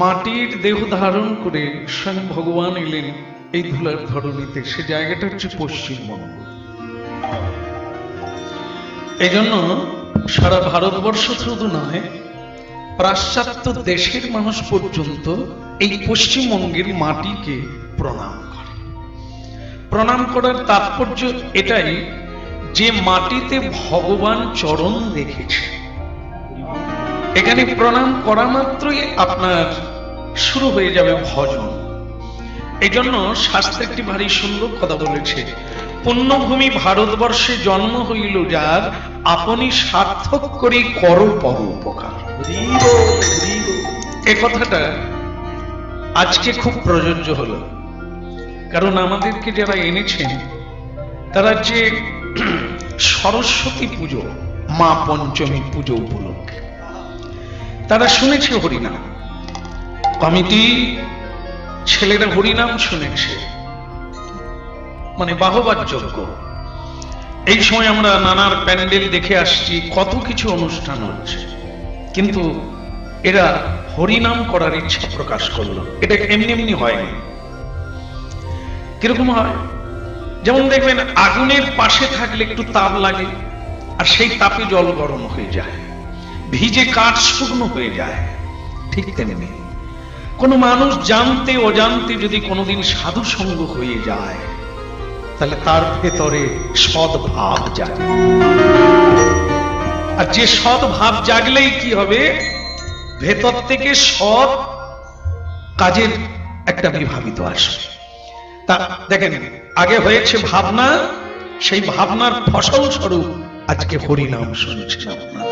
মাটির দেহ ধারণ করে স্বয়ং ভগবান এলেন এই ধুলার ধরণীতে। সে জায়গাটা হচ্ছে পশ্চিমবঙ্গ। এই জন্য সারা ভারতবর্ষ শুধু নয়, পাশ্চাত্য দেশের মানুষ পর্যন্ত এই পশ্চিমবঙ্গের মাটিকে প্রণাম করে। প্রণাম করার তাৎপর্য এটাই যে মাটিতে ভগবান চরণ রেখেছে। এখানে প্রণাম করা মাত্রই আপনার শুরু হয়ে যাবে ভজন। এই জন্য শাস্ত্রে একটি ভারী সুন্দর কথা বলেছে, পুণ্যভূমি ভারতবর্ষে জন্ম হইল যার, আপনি সার্থক করি করো পরোপকার। এ কথাটা আজকে খুব প্রযোজ্য হলো, কারণ আমাদেরকে যারা এনেছেন তারা যে সরস্বতী পুজো, মা পঞ্চমী পুজো উপলক্ষে তারা শুনেছে হরিনাম, কমিটি ছেলেরা হরিনাম শুনেছে, মানে বাহবার যোগ্য। এই সময় আমরা নানার প্যান্ডেল দেখে আসছি, কত কিছু অনুষ্ঠান হচ্ছে, কিন্তু এরা হরিনাম করার ইচ্ছা প্রকাশ করলো। এটা এমনি এমনি হয়নি। কিরকম হয়? যেমন দেখবেন আগুনের পাশে থাকলে একটু তাপ লাগে, আর সেই তাপে জল গরম হয়ে যায়, ভিজে কাঠ শুকনো হয়ে যায়। ঠিক তেমনি কোন মানুষ জানতে অজান্তে যদি কোনোদিন সাধু সঙ্গ হয়ে যায়, তাহলে তার ভেতরে সদ্ভাব জাগে। আর যে সদ্ভাব জাগলেই কি হবে, ভেতর থেকে সৎ কাজের একটা বিভাবিত আসবে। তা দেখেন, আগে হয়েছে ভাবনা, সেই ভাবনার ফসল স্বরূপ আজকে হরিনাম শুনছেন আপনারা।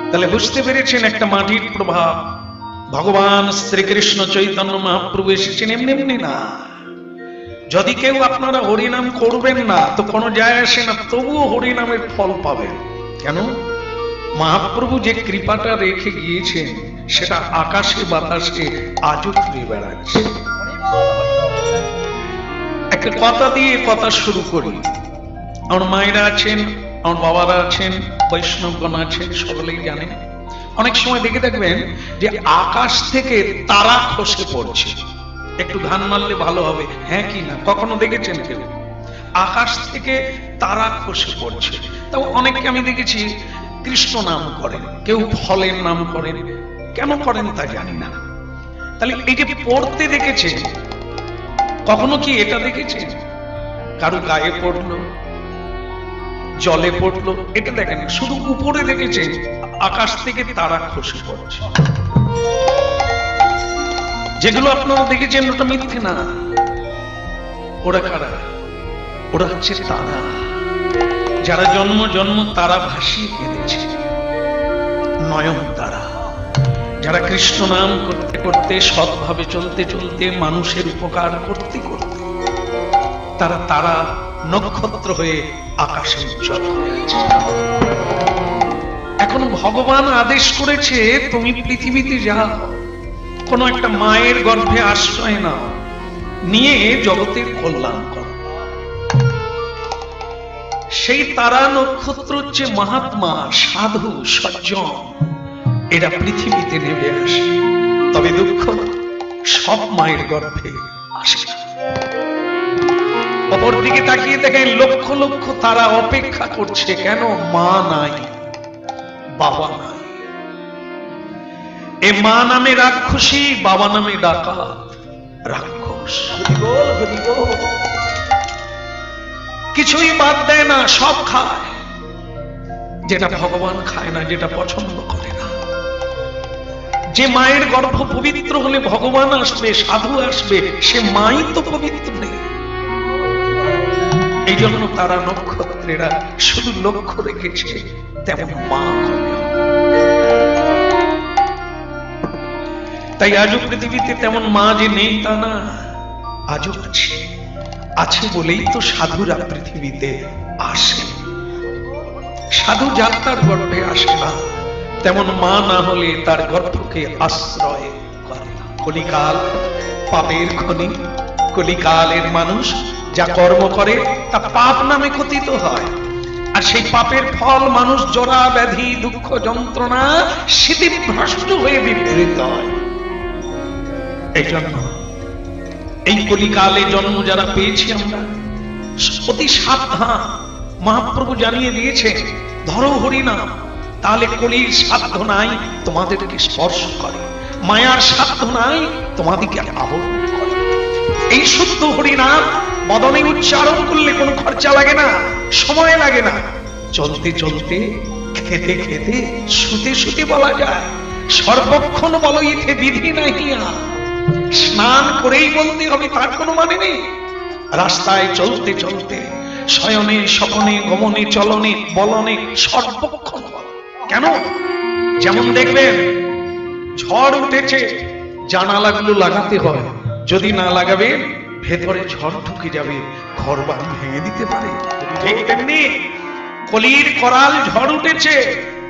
তাহলে বুঝতে পেরেছেন একটা মাটির প্রভাব। ভগবান শ্রীকৃষ্ণ চৈতন্য মহাপ্রভু এসেছেন এমনি এমনি না। যদি কেউ আপনারা হরিনাম করবেন না তো কোনো যায় আসে না, তবুও হরিনামের ফল পাবেন। কেন? মহাপ্রভু যে কৃপাটা রেখে গিয়েছেন সেটা আকাশে বাতাসে আজও ঘুরে বেড়াচ্ছে। একটা কথা দিয়ে কথা শুরু করি। আমার মায়েরা আছেন, আমার বাবারা আছেন, বৈষ্ণবগণ আছেন, সকলেই জানেন। অনেক সময় দেখে দেখবেন যে আকাশ থেকে তারা খসে পড়ছে। একটু ধান মারলে ভালো হবে, হ্যাঁ কি না? কখনো দেখেছেন কেউ? আকাশ থেকে তারা খসে পড়ছে। তাও অনেককে আমি দেখেছি কৃষ্ণ নাম করেন, কেউ ফলের নাম করেন। কেন করেন তা জানি না। তাহলে এই যে পড়তে দেখেছেন, কখনো কি এটা দেখেছেন কারো গায়ে পড়লো, জলে পড়লো? এটা দেখেন, শুধু উপরে দেখেছেন আকাশ থেকে তারা খসে পড়ছে। যেগুলো আপনারা দেখেছেন ওটা মিথ্যে না। ওরা কারা? ওরা হচ্ছে তারা, যারা জন্ম জন্ম তারা ভাসিয়ে কেঁদেছে। নয়ন তারা, যারা কৃষ্ণ নাম করতে করতে, সৎভাবে চলতে চলতে, মানুষের উপকার করতে করতে তারা তারা নক্ষত্র হয়ে আকাশে উজ্জ্বল হয়ে আছে। এখন ভগবান আদেশ করেছে তুমি পৃথিবীতে যাও, কোন একটা মায়ের গর্ভে আশ্রয় নাও, নিয়ে জগতের কল্যাণ করো। সেই তারা নক্ষত্র হচ্ছে মহাত্মা, সাধু, সজ্জন। এরা পৃথিবীতে নেমে আসে, তবে দুঃখ সব মায়ের গর্ভে আসে না। অপর দিকে তাকিয়ে দেখেন লক্ষ লক্ষ তারা অপেক্ষা করছে। কেন? মা নাই, বাবা নাই। এ মা নামে রাক্ষসী, বাবা নামে ডাকাত রাক্ষস। কিছুই বাদ দেয় না, সব খায়। যেটা ভগবান খায় না, যেটা পছন্দ করে না। যে মায়ের গর্ভ পবিত্র হলে ভগবান আসবে, সাধু আসবে, সে মাই তো পবিত্র নেই। এই জন্য তারা নক্ষত্রেরা শুধু লক্ষ্য রেখেছে তেমন মা হবে। তাই আজও পৃথিবীতে তেমন মা যে নেই তা না, আজও আছে। আছে বলেই তো সাধুরা পৃথিবীতে আসে। সাধু যাত্রার গর্ভে আসে না, তেমন মা না হলে তার গর্ভকে আশ্রয় করে না। কলিকাল পাপের খনি, কলিকালের মানুষ যা কর্ম করে তা পাপ নামে কথিত হয়। আর আর সেই পাপের ফল মানুষ জরা ব্যাধি দুঃখ যন্ত্রণা স্মৃতিভ্রষ্ট হয়ে বিপরীত হয়। এই জন্য এই কলিকালে জন্ম যারা পেয়েছি আমরা অতি সাবধান। মহাপ্রভু জানিয়ে দিয়েছে, ধরো হরিনাম, তাহলে কলির সাধ্য নাই তোমাদেরকে স্পর্শ করে, মায়ার সাধ্য নাই তোমাদেরকে আবরণ করে। এই শুদ্ধ হরিনাম বদনে উচ্চারণ করলে কোনো খরচা লাগে না, সময় লাগে না। চলতে চলতে, খেতে খেতে, শুতে শুতে বলা যায়। সর্বক্ষণ বলো ইথে বিধি নাহিয়া, স্নান করেই বলতে হবে তার কোনো মানে নেই। রাস্তায় চলতে চলতে, শয়নে স্বপনে গমনে চলনে বলনে সর্বক্ষণ বল। কেন? যেমন দেখবেন ঝড় উঠেছে, জানালাগুলো লাগাতে হয়, যদি না লাগাবেন ভেতরে ঝড় ঢুকে যাবে, ঘর বাড়ি ভেঙে দিতে পারে। ঠিক তেমনি কলির করাল ঝড় উঠেছে,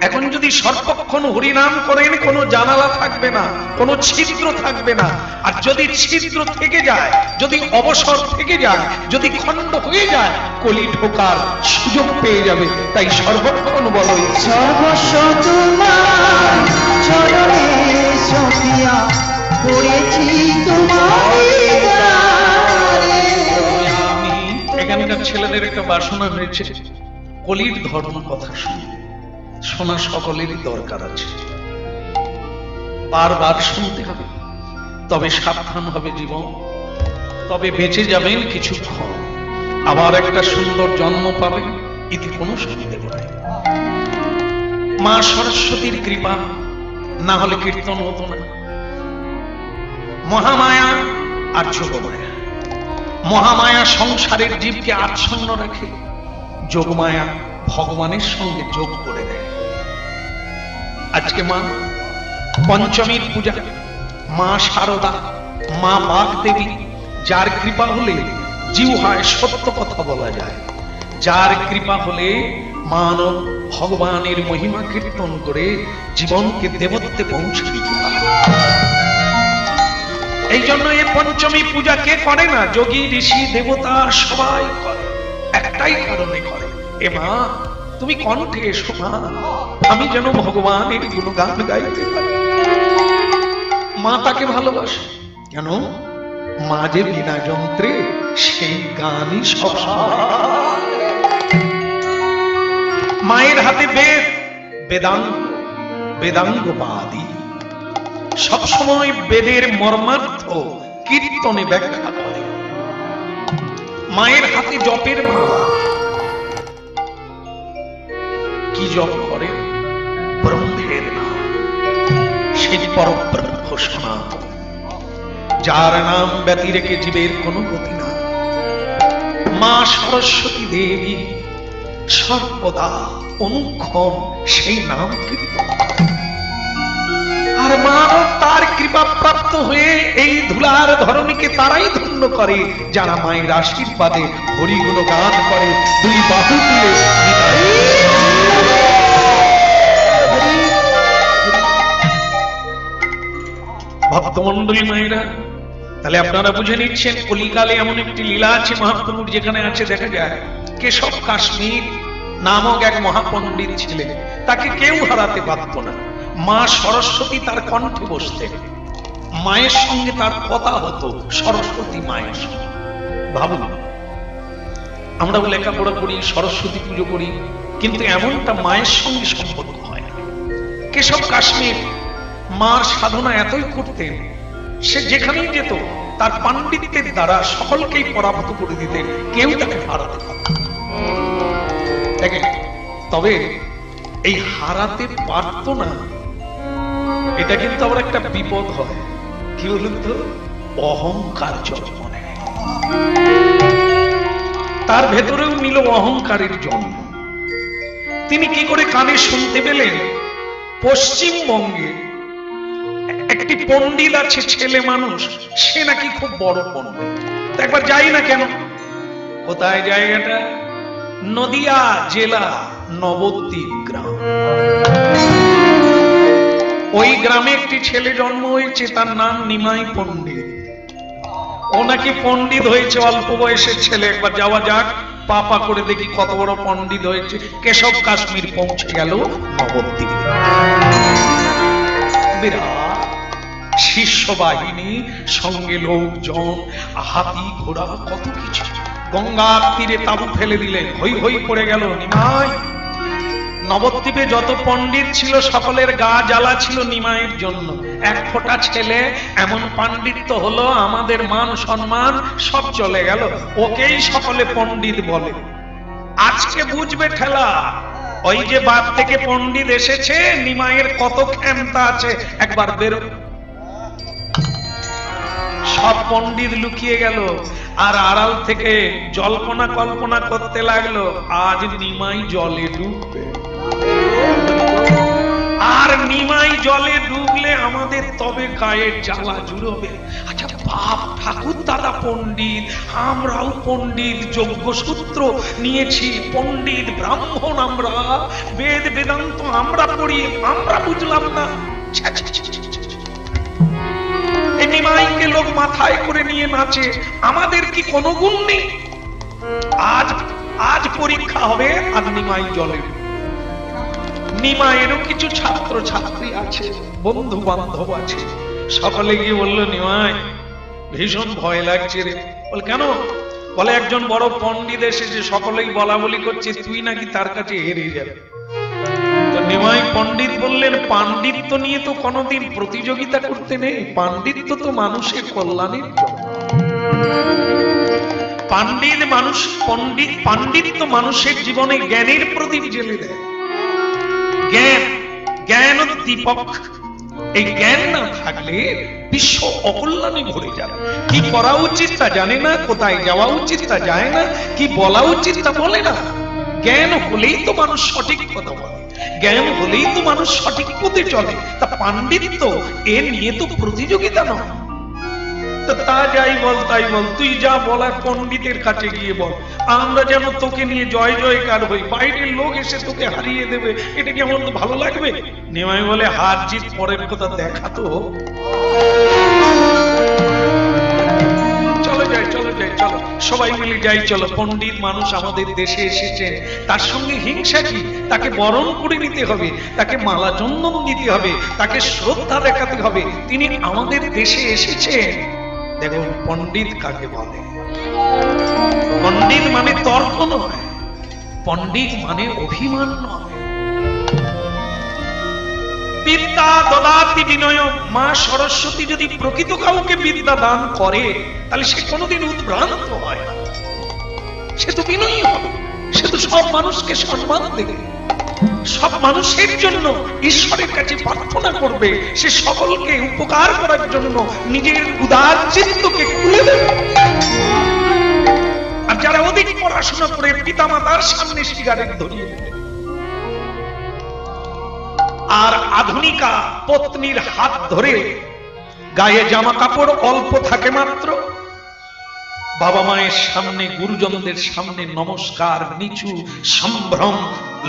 এখন যদি সর্বক্ষণ হরিনাম করেন কোনো জানালা থাকবে না, কোনো ছিদ্র থাকবে না। আর যদি ছিদ্র থেকে যায়, যদি অবসর থেকে যায়, যদি খণ্ড হয়ে যায়, কলি ঢোকার সুযোগ পেয়ে যাবে। তাই সর্বক্ষণ বলো সর্বস্ব তোমার চরণে সপিয়া পড়েছি তোমার। এখানকার ছেলেদের একটা বাসনা হয়েছে কলির ধর্ম কথা শুনে, শোনা সকলেরই দরকার আছে, বারবার শুনতে হবে, তবে সাবধান হবে জীবন, তবে বেঁচে যাবেন কিছুক্ষণ, আবার একটা সুন্দর জন্ম পাবেন, এতে কোনো সন্দেহ নাই। মা সরস্বতীর কৃপা না হলে কীর্তন হতো না। মহামায়া আর যোগমায়া, মহামায়া সংসারের জীবকে আচ্ছন্ন রাখে, যোগমায়া ভগবানের সঙ্গে যোগ করে দেয়। আজকে মা পঞ্চমীর পূজা, মা শারদা, মা বাগদেবী, যার কৃপা হলে জিহ্বায় সত্য কথা বলা যায়, যার কৃপা হলে মানব ভগবানের মহিমা কীর্তন করে জীবনকে দেবত্বে পৌঁছে দিতে পারে। এই জন্য এই পঞ্চমী পূজা কে করে না? যোগী ঋষি দেবতা সবাই করে, একটাই কারণে করে, এ মা তুমি কণ্ঠে এসো মা, আমি যেন ভগবানের গুণগান গাইতে পারি। মা তাকে ভালোবাসে কেন? মা যে বিনা যন্ত্রে, সেই গানই সব। মায়ের হাতে বেদ, বেদাঙ্গ, বেদাঙ্গ বাদী, সবসময় বেদের মর্মার্থ কীর্তনে ব্যাখ্যা করে। মায়ের হাতে জপের মালা, কি জপ করে? ব্রহ্মের নাম, সেই পরব্রহ্ম সনাতন, যার নাম ব্যতি রেখে জীবের কোনো গতি না। মা সরস্বতী দেবী সর্বদা অনুক্ষণ সেই নাম কীর্তন, আর মানব তার কৃপা প্রাপ্ত হয়ে এই ধুলার ধরণীকে তারাই ধন্য করে যারা মায়ের আশীর্বাদে হরিগুণ গান করে, দুই বাহু তুলে। ভক্তমন্ডলী মায়েরা, তাহলে আপনারা বুঝে নিচ্ছেন কলিকালে এমন একটি লীলা আছে মহাপ্রভুর, যেখানে আছে দেখা যায় কেশব কাশ্মীর নামক এক মহাপণ্ডিত ছিলেন, তাকে কেউ হারাতে পারত না। মা সরস্বতী তার কণ্ঠে বসতেন, মায়ের সঙ্গে তার কথা হতো, সরস্বতী মায়ের সঙ্গে। ভাবুন, আমরা লেখাপড়া করি, সরস্বতী পুজো করি, কিন্তু এমনটা মায়ের সঙ্গে সম্পর্ক হয় না। কেশব কাশ্মীর মার সাধনা এতই করতেন, সে যেখানেই যেত তার পাণ্ডিত্যের দ্বারা সকলকেই পরাভূত করে দিতেন, কেউ তাকে হারাতে পারত না। দেখেন, তবে এই হারাতে পারত না, এটা কিন্তু আবার একটা বিপদ হয়। কি বলুন তো? অহংকার জন্ম নেয়, তার ভেতরেও নিল অহংকারের জন্ম। তিনি কি করে কানে শুনতে পেলেন? পশ্চিমবঙ্গে একটি পণ্ডিত আছে, ছেলে মানুষ, সে নাকি খুব বড় পণ্ডিত। একবার যাই না কেন? কোথায় জায়গাটা? নদিয়া জেলা নবদ্বীপ গ্রাম। ওই গ্রামে একটি ছেলে জন্ম হয়েছে, তার নাম নিমাই পণ্ডিত। ও নাকি পণ্ডিত হয়েছে, অল্প বয়সের ছেলে। একবার যাওয়া যাক, পাপা করে দেখি কত বড় পণ্ডিত হয়েছে। কেশব কাশ্মীর পৌঁছে গেল নবদ্বীপে। বিরাট শিষ্য বাহিনী, সঙ্গে লোকজন, হাতি ঘোড়া, কত কিছু। গঙ্গার তীরে তাঁবু ফেলে দিলেন, হই হই পড়ে গেল। নিমাই, নবদ্বীপে যত পণ্ডিত ছিল সকলের গা জ্বালা ছিল নিমাইয়ের জন্য। এক ফোঁটা ছেলে এমন পাণ্ডিত্য হলো, আমাদের মান সম্মান সব চলে গেল। ওকেই সকলে পণ্ডিত বলে। আজকে বুঝবে ঠেলা, ওই যে বাদ থেকে পণ্ডিত এসেছে, নিমাইয়ের কত ক্ষমতা আছে একবার বেরো। সব পণ্ডিত লুকিয়ে গেল, আর আড়াল থেকে জল্পনা কল্পনা করতে লাগলো, আজ নিমাই জলে ডুববে। আর নিমাই জলে ডুবলে আমাদের তবে গায়ের জ্বালা জুড়বে। আচ্ছা বাপ ঠাকুর দাদা পণ্ডিত, আমরাও পণ্ডিত, যজ্ঞসূত্র নিয়েছি, পণ্ডিত ব্রাহ্মণ আমরা, বেদ বেদান্ত আমরা পড়ি, আমরা বুঝলাম না। নিমাইকে লোক মাথায় করে নিয়ে নাচে, আমাদের কি কোনো গুণ নেই? আজ আজ পরীক্ষা হবে, আর নিমাই জলে। নিমাইয়েরও কিছু ছাত্র ছাত্রী আছে, বন্ধু বান্ধব আছে। সকলে গিয়ে বললো, নিমাই ভীষণ ভয় লাগছে রে। বল কেন? বলে একজন বড় পণ্ডিত এসেছে, সকলেই বলা বলি করছে তুই নাকি তার কাছে হেরে যাবে। নিমাই পণ্ডিত বললেন, পাণ্ডিত্য নিয়ে তো কোনোদিন প্রতিযোগিতা করতে নেই, পাণ্ডিত্য তো মানুষের কল্যাণের জন্য। পাণ্ডিত্য মানুষের জীবনে জ্ঞানের প্রদীপ জ্বেলে দেয়। জ্ঞান দীপক। এই জ্ঞান না থাকলে বিশ্ব অকল্যাণে ভরে যাবে। কি করা উচিত তা জানে না, কোথায় যাওয়া উচিত তা জানে না, কি বলা উচিত তা বলে না। জ্ঞান হলেই তো মানুষ সঠিক কথা বলে, জ্ঞান হলেই তো মানুষ সঠিক পথে চলে। তা পাণ্ডিত্য এ নিয়ে তো প্রতিযোগিতা নয়। তা যাই বল তাই বল, তুই যা বলার পণ্ডিতের কাছে গিয়ে বল, আমরা যেন তোকে নিয়ে জয় জয়কার হই, বাইরের লোক এসে তোকে হারিয়ে দেবে, এটা কি আমার ভালো লাগবে? নিমাই বলে, হার জিত পরের কথা, দেখা তো। চলো যাই, চলো যাই, চলো সবাই মিলে যাই, চলো। পণ্ডিত মানুষ আমাদের দেশে এসেছেন, তার সঙ্গে হিংসা কি? তাকে বরণ করে নিতে হবে, তাকে মালা চন্দন দিতে হবে, তাকে শ্রদ্ধা দেখাতে হবে। তিনি আমাদের দেশে এসেছেন। দেখুন পণ্ডিত কাকে বলে? পণ্ডিত মানে তর্ক নয়, পণ্ডিত মানে অভিমান নয়। বিদ্যা দদাতি বিনয়। মা সরস্বতী যদি প্রকৃত কাউকে বিদ্যা দান করে, তাহলে সে কোনোদিন উদ্ভ্রান্ত হয় না, সে তো বিনয়ী হবে, সে তো সব মানুষকে সম্মান দেবে, সব মানুষের জন্য ঈশ্বরের কাছে প্রার্থনা করবে, সে সকলকে উপকার করার জন্য নিজের উদার চিত্তকে খুলে দেবে। আর যারা অধিক পড়াশোনা করে পিতামাতার সামনে সিগারেট ধরিয়ে দেবে, আর আধুনিকা পত্নীর হাত ধরে, গায়ে জামা কাপড় অল্প থাকে মাত্র, বাবা মায়ের সামনে গুরুজনদের সামনে নমস্কার, নিচু, সম্ভ্রম,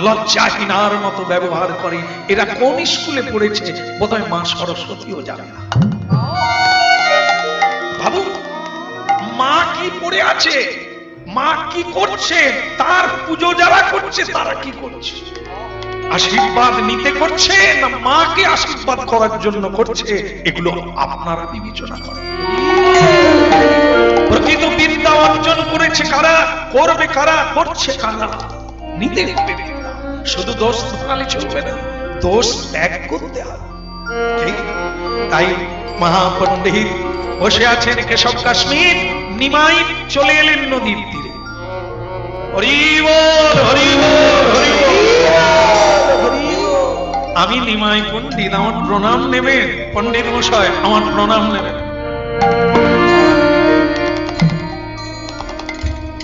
লজ্জাহীনার মতো ব্যবহার করে, এরা কোন স্কুলে পড়েছে? বোধহয় মা সরস্বতীও জানে না। ভাবুন, মা কি পড়ে আছে, মা কি করছে, তার পুজো যারা করছে তারা কি করছে? আশীর্বাদ নিতে করছে না মাকে আশীর্বাদ করার জন্য করছে? এগুলো আপনারা বিবেচনা করেন। প্রকৃত বিদ্যা অর্জন করেছে কারা, করবে কারা, করছে কারা, নিতে হবে। শুধু দোষ ধরালে চলবে না, দোষ ত্যাগ করতে হবে। তাই মহাপণ্ডিত বসে আছেন কেশব কাশ্মীর, নিমাই চলে এলেন নদীর তীরে। হরি বল, হরি বল, হরি বল। আমি নিমাই পণ্ডিত, আমার প্রণাম নেবেন। পণ্ডিত মশাই আমার প্রণাম নেবেন।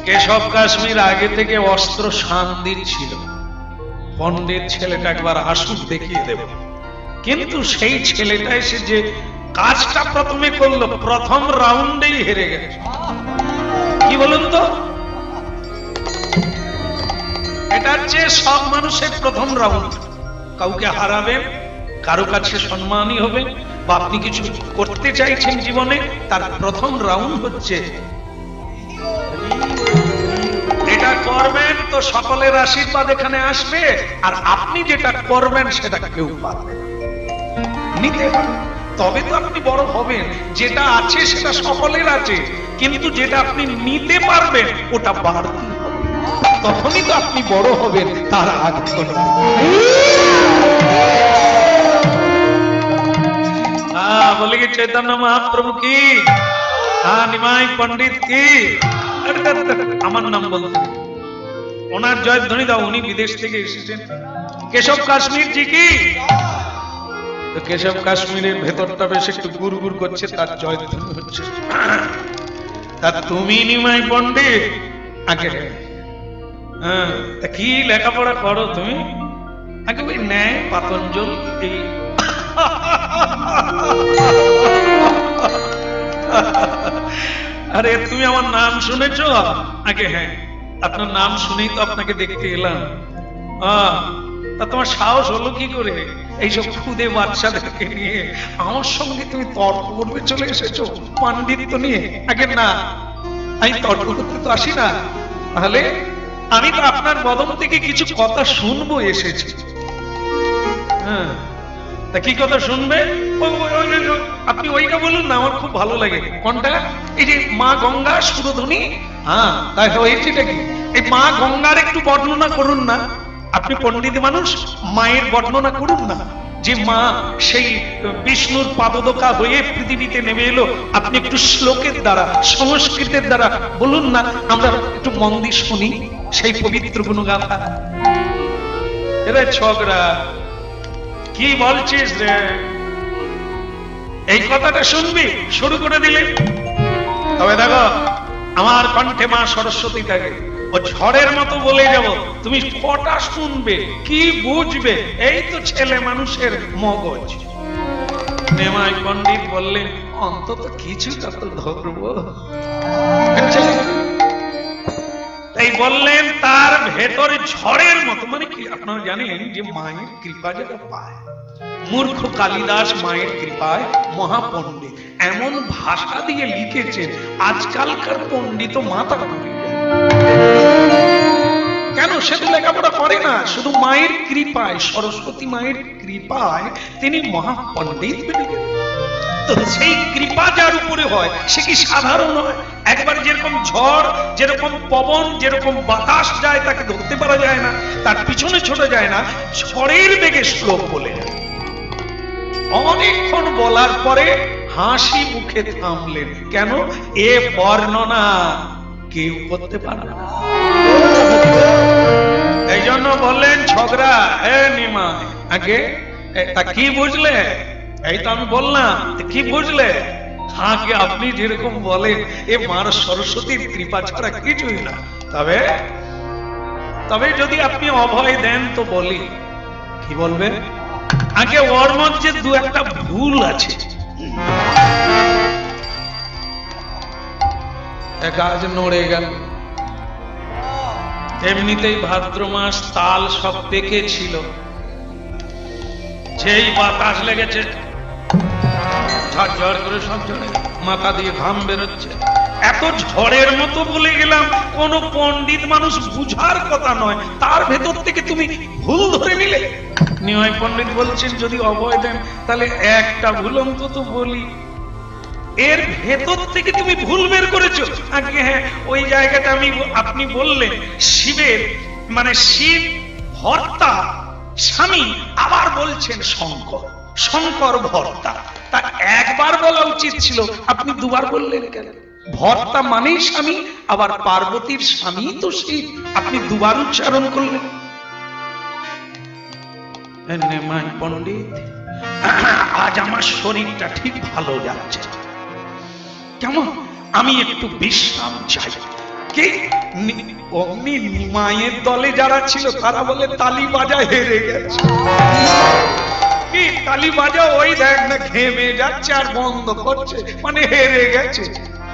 কেশব কাশ্মীর আগে থেকে অস্ত্র শান দিচ্ছিল, পণ্ডিত ছেলেটা একবার আসুক দেখিয়ে দেব। কিন্তু সেই ছেলেটা এসে যে কাজটা প্রথমে করলো, প্রথম রাউন্ডেই হেরে গেছে। কি বলুন তো? এটা হচ্ছে সব মানুষের প্রথম রাউন্ড। কাউকে হারাবেন, কারো কাছে সম্মানই হবে, বা আপনি কিছু করতে চাইছেন জীবনে, তার প্রথম রাউন্ড হচ্ছে এটা করবেন তো সকলের আশীর্বাদ এখানে আসবে, আর আপনি যেটা করবেন সেটা কেউ পারবে না। নিতে হবে, তবে তো আপনি বড় হবেন। যেটা আছে সেটা সকলের আছে, কিন্তু যেটা আপনি নিতে পারবেন ওটা বাড়তি হবে, তখনই তো আপনি বড় হবেন, তার আগে বলে কি চৈতন্য মহাপ্রভু কি, নিমাই পণ্ডিত কি, আমার নাম বলতে ওনার জয়ধ্বনি দাও, উনি বিদেশ থেকে এসেছেন। কেশব কাশ্মীর জি কি, তো কেশব কাশ্মীরের ভেতরটা বেশ একটু গুড় গুড় করছে, তার জয়ধ্বনি হচ্ছে। তা তুমি নিমাই পণ্ডিত আগে, হ্যাঁ, তা কি লেখাপড়া করো তুমি? আগে ওই ন্যায় পাতঞ্জল এই আরে তুমি আমার নাম শুনেছ? আগে হ্যাঁ, আপনার নাম শুনেই তো আপনাকে দেখতে এলাম। তা তোমার সাহস হলো কি করে এইসব খুদে বাচ্চাদেরকে নিয়ে আমার সঙ্গে তুমি তর্ক করবে চলে এসেছো পাণ্ডিত্য নিয়ে? আগে না, আমি তর্ক করতে তো আসি না। তাহলে আমি তো আপনার বদন থেকে কিছু কথা শুনবো এসেছি। হ্যাঁ, তা কি কথা শুনবে? আপনি ওইটা বলুন না, আমার খুব ভালো লাগে। কোনটা? এই যে মা গঙ্গা সুরধ্বনি। হ্যাঁ, তাই হয়েছেটা কি? এই মা গঙ্গার একটু বর্ণনা করুন না। আপনি পণ্ডিত মানুষ, মায়ের বর্ণনা করুন না। যে মা সেই বিষ্ণুর পাদদোকা হয়ে পৃথিবীতে নেমে এলো, আপনি একটু শ্লোকের দ্বারা, সংস্কৃতের দ্বারা বলুন না, আমরা একটু মন দিয়ে শুনি সেই পবিত্র গুণগাথা। এরা ঝগড়া কি বলছিস রে, এই কথাটা শুনবি? শুরু করে দিলে তবে দেখো আমার কণ্ঠে মা সরস্বতী থাকে, ও ঝড়ের মতো বলে যাব, তুমি কটা শুনবে, কি বুঝবে? এই তো ছেলে মানুষের মগজ। নেমাই পণ্ডিত বললেন অন্তত কিছুটা তো ধরবো। তাই বললেন তার ভেতরে ঝড়ের মতো, মানে কি আপনারা জানেন যে মায়ের কৃপা যারা পায়, মূর্খ কালিদাস মায়ের কৃপায় মহাপণ্ডিত, এমন ভাষা দিয়ে লিখেছেন আজকালকার পণ্ডিত মাথা ঘুরে যায়। কেন? সে তো লেখাপড়া করে না, শুধু মায়ের কৃপায়, সরস্বতী মায়ের কৃপায় তিনি মহাপণ্ডিত বেড়ে গেলেন। তো সেই কৃপা যার উপরে হয় সে কি সাধারণ হয়? একবার যেরকম ঝড়, যেরকম পবন, যেরকম বাতাস যায় তাকে ধরতে পারা যায় না, তার পিছনে ছোট যায় না, ঝড়ের বেগে শ্লোক বলে যায়। অনেকক্ষণ বলার পরে হাসি মুখে থামলেন। কেন? এ বর্ণনা কেউ করতে পারবে না। এই জন্য বললেন ঝগড়া। নিমা আগে তা কি বুঝলে? এই তো আমি বললাম, কি বুঝলে? আগে আপনি যেরকম বলেন এ মার সরস্বতীর কৃপা ছাড়া কিছুই না। তবে যদি আপনি অভয় দেন তো বলি। কি বলবেন? আগে ওর মধ্যে দু একটা ভুল আছে। গাছ নড়ে গেল, এমনিতেই ভাদ্র মাস, তাল সব পেকে ছিল, যেই বাতাস লেগেছে ঝড় করে সব ঝরে মাথা দিয়ে ঘাম বেরোচ্ছে। এত ঝড়ের মতো বলে গেলাম, কোন পণ্ডিত মানুষ বুঝার কথা নয়, তার ভেতর থেকে তুমি ভুল ধরে নিলে। নিমাই পণ্ডিত বলছেন যদি অভয় দেন তাহলে একটা ভুল অন্তত বলি। এর ভেতর থেকে তুমি ভুল বের করেছো। আগে হ্যাঁ, ওই জায়গাটা আপনি বললেন শিবের, মানে শিব ভর্তা স্বামী, আবার বলছেন শঙ্কর, শঙ্কর ভর্তা। তা একবার বলা উচিত ছিল, আপনি দুবার বললেন কেন? ভর্তা মানেই স্বামী, আবার পার্বতীর স্বামী তো শিব, আপনি দুবার উচ্চারণ করলেন। নেমাই পণ্ডিত, আজ আমার শরীরটা ঠিক ভালো যাচ্ছে, কেমন আমি একটু বিশ্রাম চাই। কে? অমনি নিমাইয়ের দলে যারা ছিল তারা বলে তালি বাজা, হেরে গেছে। কি তালি বাজা? ওই দেখ না ঘেমে যাচ্ছে আর বন্ধ করছে, মানে হেরে গেছে।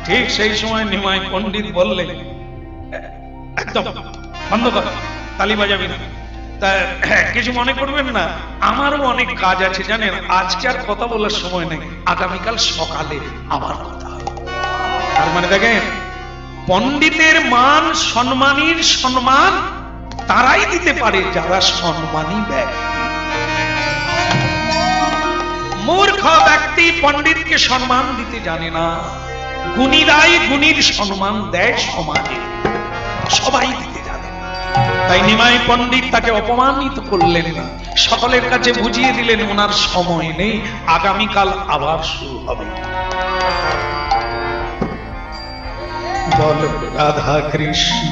ঠিক সেই সময় নিমাই পণ্ডিত বললেন একদম বন্ধ কর, তালি বাজাবি না। তা কিছু মনে করবেন না, আমারও অনেক কাজ আছে জানেন, আজকে আর কথা বলার সময় নেই, আগামীকাল সকালে আবার কথা হবে। তার মানে দেখেন পণ্ডিতের মান সম্মানীর সম্মান তারাই দিতে পারে যারা সম্মানী ব্যক্তি। মূর্খ ব্যক্তি পণ্ডিতকে সম্মান দিতে জানে না। গুণীরাই গুণীর সম্মান দেয় সমাজে, সবাই দিতে জানে না। তাই নিমাই পণ্ডিত তাকে অপমানিত করলেন না, সকলের কাছে বুঝিয়ে দিলেন ওনার সময় নেই, আগামীকাল আবার শুরু হবে। বল রাধা কৃষ্ণ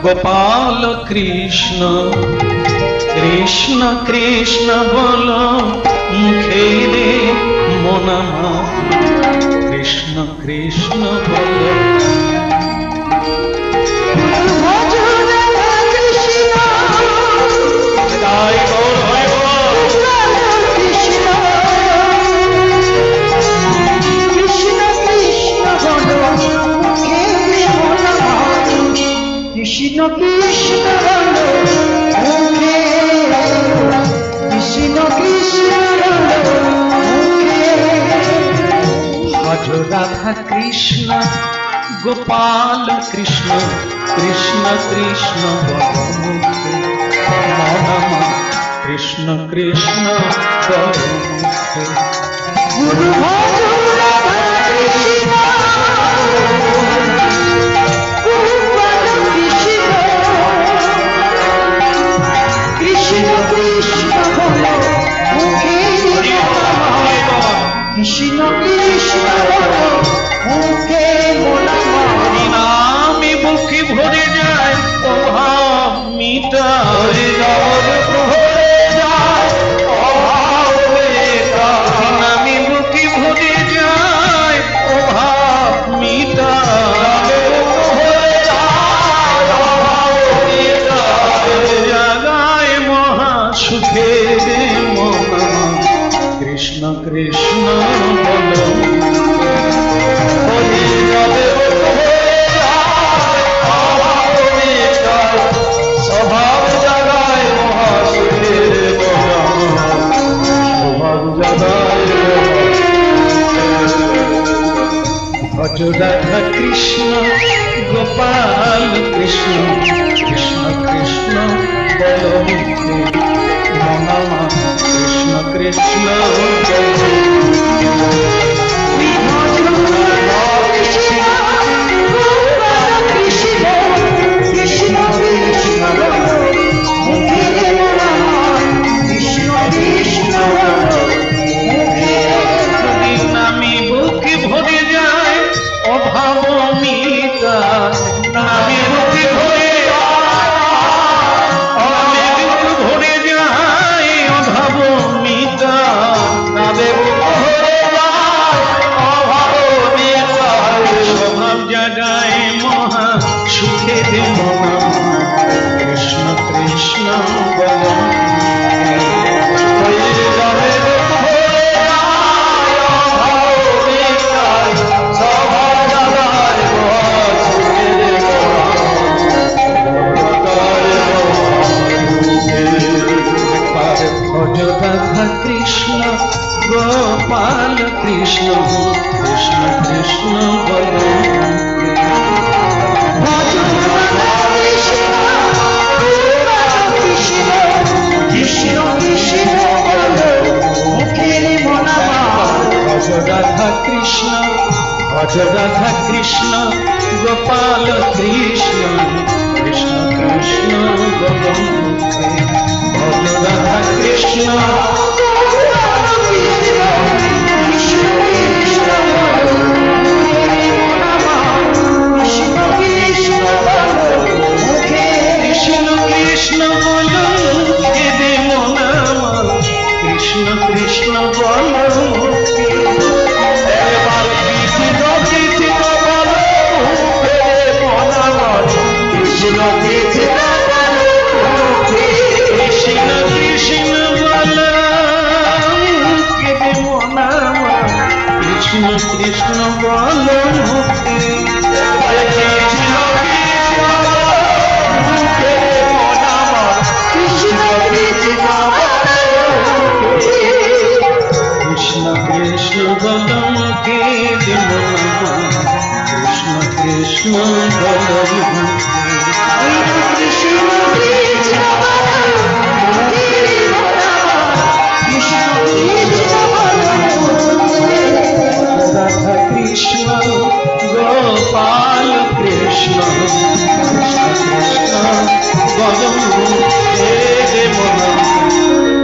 গোপাল কৃষ্ণ, কৃষ্ণ কৃষ্ণ বল মুখে রে মনামা, কৃষ্ণ কৃষ্ণ বল। কৃষ্ণ কৃষ্ণ বলো মুখে, কৃষ্ণ কৃষ্ণ বলো মুখে। ভজ রাধা কৃষ্ণ গোপাল কৃষ্ণ, কৃষ্ণ কৃষ্ণ বল মুখে মনামা, কৃষ্ণ কৃষ্ণ বল মুখে। গুরু ভজ রাধা কৃষ্ণ, কৃষ্ণ কৃষ্ণ মুখে মনামা, নামে বুকে ভরে যায় অভাব মিটায়, নামে বুকে ভরে যায় অভাব মিটায়, জাগায় মহা সুখে রে মনা, কৃষ্ণ কৃষ্ণ বল। স্বভাব জাগায় মহাসুখের স্বভাব জাগায়। ভজ রাধা কৃষ্ণ গোপাল কৃষ্ণ, কৃষ্ণ কৃষ্ণ বল মুখে মনামা, কৃষ্ণ কৃষ্ণ নামে বুকে ভরে যায় অভাব মিটা, নামে বুকে ভরে ভরে যায় অভাব মিটা, নামে স্বভাব জাগায় মহা সুখে মনা, কৃষ্ণ কৃষ্ণ বল। ভজ রাধা কৃষ্ণ গোপাল কৃষ্ণ, কৃষ্ণ কৃষ্ণ বল। কৃষ্ণ কৃষ্ণ বলো মুখে মনামা, ভজ রাধা কৃষ্ণ, ভজ রাধা কৃষ্ণ গোপাল কৃষ্ণ, কৃষ্ণ কৃষ্ণ বল মুখে। ভজ রাধা কৃষ্ণ কৃষ্ণ কৃষ্ণ বল মুখে দে মনামা, কৃষ্ণ কৃষ্ণ বল মুখে। এবার কৃষ্ণ কৃষ্ণ বল মুখে মনামা, কৃষ্ণ কৃষ্ণ কৃষ্ণ কৃষ্ণ বল কৃষ্ণ রাধা কৃষ্ণ গোপাল কৃষ্ণ কৃষ্ণ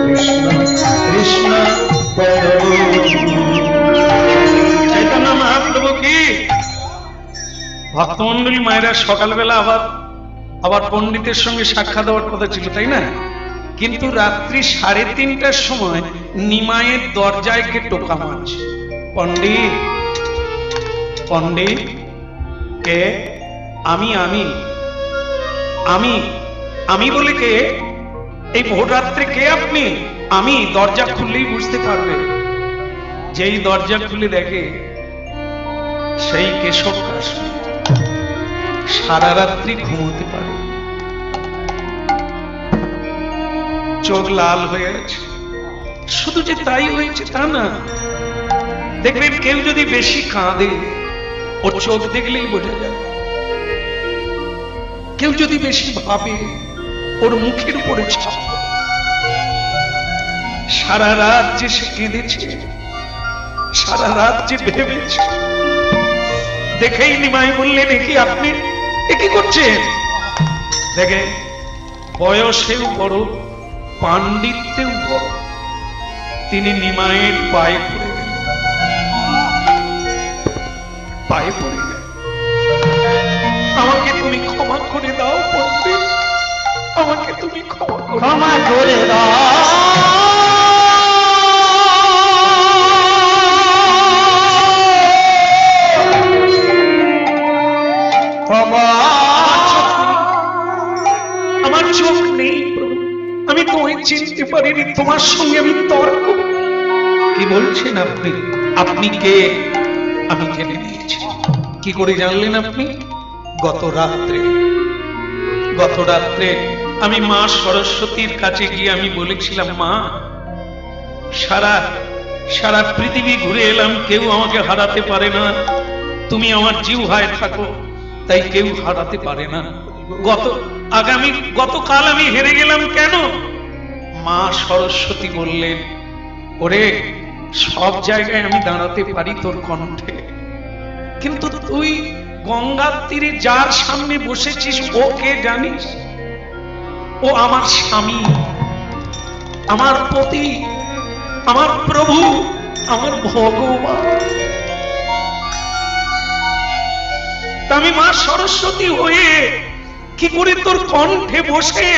কৃষ্ণ কৃষ্ণ চৈতন্য মহাপ্রভু কি ভক্তমন্ডলী মায়েরা সকালবেলা আবার পণ্ডিতের সঙ্গে সাক্ষাৎ দেওয়ার কথা ছিল, তাই না? কিন্তু রাত্রি 3:30টার সময় নিমায়ের দরজায় কে টোকা মারছে। পণ্ডিত পণ্ডিত কে? আমি আমি আমি আমি বলে কে? এই ভোর রাত্রে কে আপনি? আমি। দরজা খুললেই বুঝতে পারবে। যেই দরজা খুলে দেখে সেই কেশব কাশ্মীর সারা রাত্রি ঘুমোতে পারে, চোখ লাল হয়ে আছে। শুধু যে তাই হয়েছে তা না, দেখবেন কেউ যদি বেশি কাঁদে ওর চোখ দেখলেই বোঝা যায়। কেউ যদি বেশি ভাবে ওর মুখের উপরে ছাপ। সারা রাত যে সে কেঁদেছে, সারা রাত যে ভেবেছে, দেখেই নিমাই বললেন, এ কি আপনি কি করছেন? দেখে বয়সেও বড়, পাণ্ডিত্যেও বড়। তিনি নিমাইয়ের পায়ে পড়ে গেলেন, পায়ে পড়ে গেলেন। আমাকে তুমি ক্ষমা করে দাও পণ্ডিত, আমাকে তুমি ক্ষমা করে দাও। আমার চোখ নেই প্রভু, আমি তোমায় চিনতে পারিনি, তোমার সঙ্গে আমি তর্ক। কি বলছেন আপনি? আপনি কে? আমি জেনে নিয়েছি। কি করে জানলেন আপনি? গত রাত্রে আমি মা সরস্বতীর কাছে গিয়ে আমি বলেছিলাম, মা সারা পৃথিবী ঘুরে এলাম, কেউ আমাকে হারাতে পারে না। তুমি আমার জিহ্বায় থাকো, তাই কেউ হারাতে পারে না। গতকাল আমি হেরে গেলাম কেন? মা সরস্বতী বললেন, ওরে সব জায়গায় আমি দাঁড়াতে পারি তোর কণ্ঠে, কিন্তু তুই গঙ্গার তীরে যার সামনে বসেছিস ও কে জানিস? ও আমার স্বামী, আমার পতি, আমার প্রভু, আমার ভগবান। আমি মা সরস্বতী হয়ে কি করে তোর কণ্ঠে বসে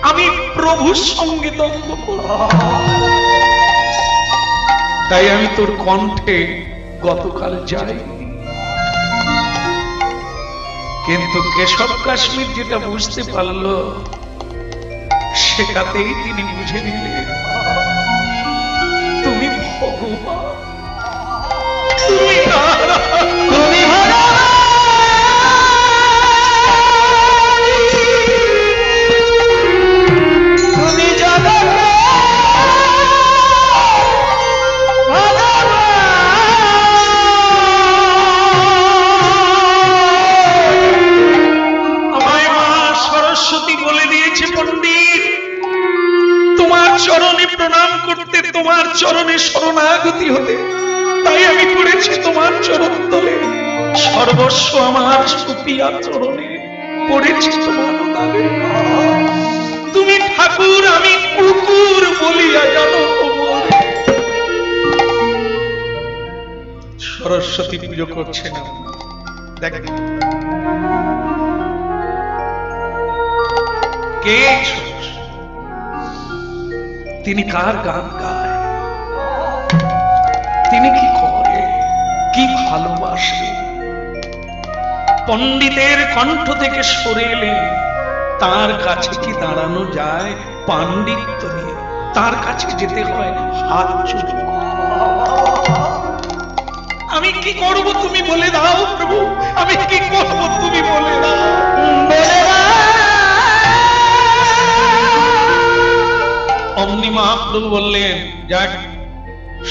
আমি প্রভুর সঙ্গে দ্বন্দ্ব করব? তাই আমি তোর কণ্ঠে গতকাল যাই। কিন্তু কেশব কাশ্মীর যেটা বুঝতে পারলো, সেটাতেই তিনি বুঝে নিলেন তুমি ভগবান, তুমি চরণে প্রণাম করতে, তোমার চরণে শরণাগতি হতে, তাই আমি পড়েছি তোমার চরণ তলে। সর্বস্ব আমার সুপিয়া চরণে পড়েছি তোমার তলে। তুমি ঠাকুর, আমি কুকুর বলিয়া জানো। সরস্বতী পুজো করছে না, দেখেন কে তিনি, কার গান গায়, তিনি কি করে, কি ভালোবাসে। পণ্ডিতের কণ্ঠ থেকে সরে এলেন, তার কাছে কি দাঁড়ানো যায়? পাণ্ডিত্য নিয়ে তার কাছে যেতে হয় হাত জোড়। আমি কি করব তুমি বলে দাও প্রভু, আমি কি করব তুমি বলে দাও। অমনি মহাপ্রভু বললেন, যাক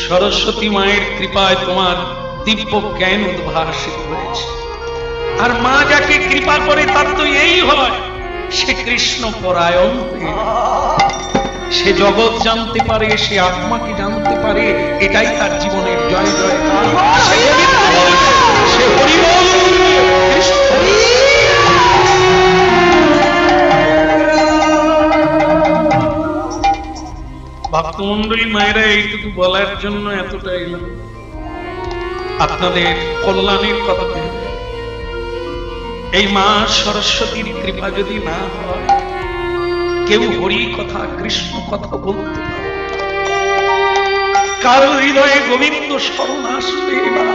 সরস্বতী মায়ের কৃপায় তোমার দিব্য জ্ঞান উদ্ভাসিত হয়েছে। আর মা যাকে কৃপা করে তার তো এই হয়, সে কৃষ্ণ পরায়ণ হয়ে সে জগৎ জানতে পারে, সে আত্মাকে জানতে পারে, এটাই তার জীবনের জয় জয়। সে হরি বল ভক্তমন্ডলী মায়েরা, এইটুকু বলার জন্য এতটা এলাম, আপনাদের কল্যাণের কথা ভেবে। এই মা সরস্বতীর কৃপা যদি না হয়, কেউ হরি কথা কৃষ্ণ কথা বলতে পারে, কারো হৃদয়ে গোবিন্দ স্মরণ আসবে না।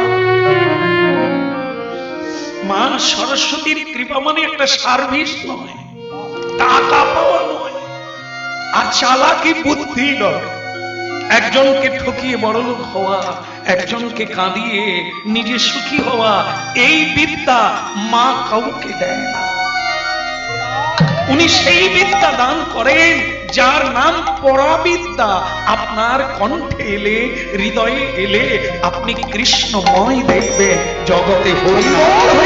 মা সরস্বতীর কৃপা মানে একটা সার্ভিস নয়, টাকা পাওয়া নয়, আর চালাকি বুদ্ধি নয়। একজনকে ঠকিয়ে বড়লোক হওয়া, একজনকে কাঁদিয়ে নিজে সুখী হওয়া, এই বিদ্যা মা কাউকে দেয় না। উনি সেই বিদ্যা দান করেন যার নাম পরাবিদ্যা। আপনার কণ্ঠে এলে, হৃদয়ে এলে আপনি কৃষ্ণময় দেখবেন, জগতে হরি বল।